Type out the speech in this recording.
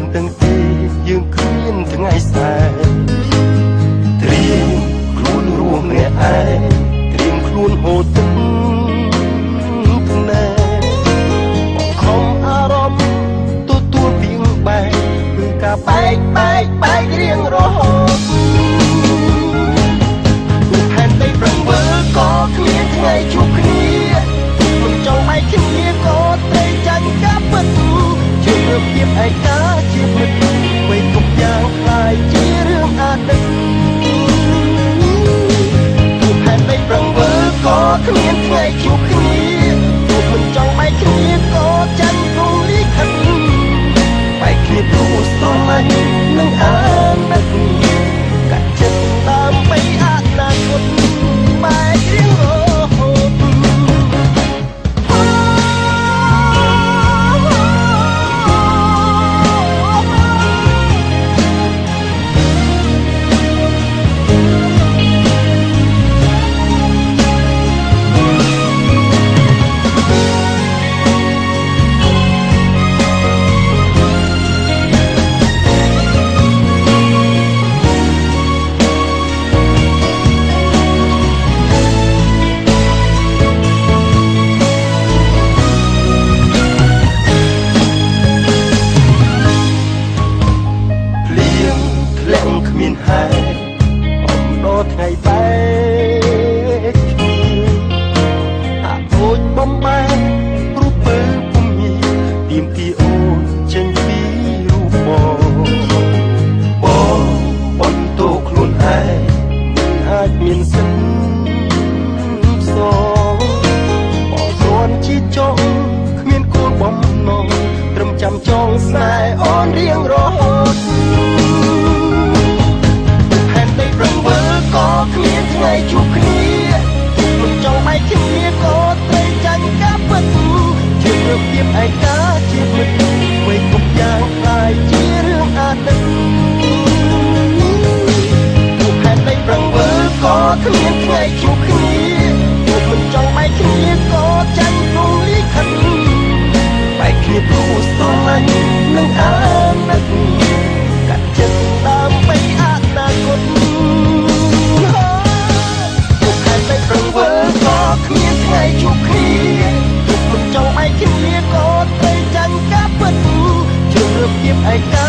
នទាំងទេយើងគ្មានថ្ងៃស្អែកត្រៀមខ្លួនរស់ម្នាក់ឯងត្រៀមខ្លួនហូរទឹកភ្នែកខំអារម្មណ៍ទទួលពីងបែកគឺការបែករៀងរហូតផែនដីប្រឹងវើក៏គ្មានថ្ងៃជួបគ្នាមិនចង់ឲ្យគ្នាក៏ត្រូវចាញ់ការពិតជារឿងភាពឯកាជាមិត្តអ្វីគ្រប់យ៉ាងខ្លាយជារឿងអតីតផែនដីប្រឹងវើក៏គ្មានថ្ងៃជួបគ្នាទោះមិនចង់ឲ្យគ្នាក៏ចាញ់ព្រមលិខិតបែកគ្នាព្រោះស្រឡាញ់នឹងអាណិតកាត់ចិត្តដើម្បីអនាគតបែករៀងរហូតគ្មានហេតុអំដរថ្ងៃបែកគ្នាអាដូចបំបែករូបពើពុំមានទៀមទីអូនចេញពីរូបបងបន្ទោខ្លួនឯងមិនអាចមានសិនផ្សងបងគ្រាន់ជាចង់គ្មានគោលបំណងត្រឹមចាំចងស្នេហ៍អូនរៀងរហូតក៏គ្មានថ្ងៃជួបគ្នាមិនចង់ឲ្យគ្នាក៏ត្រូវចាញ់ការពិតជារឿងភាពឯកាជាមិត្តអ្វីគ្រប់យ៉ាងខ្លាយជារឿងអតីតពួកផែនដីប្រឹងវើក៏គ្មានថ្ងៃជួបគ្នាទោះមិនចង់ឲ្យគ្នាក៏ចាញ់ព្រមលិខិតបែកគ្នាព្រោះស្រឡាញ់នឹងអាណិតកាត់ចិត្តដើម្បីអនាគតគ្មានថ្ងៃជួបគ្នាទោះមិនចង់ឲ្យគ្នាក៏ត្រូវចាញ់ការពិតជារឿងភាពឯកា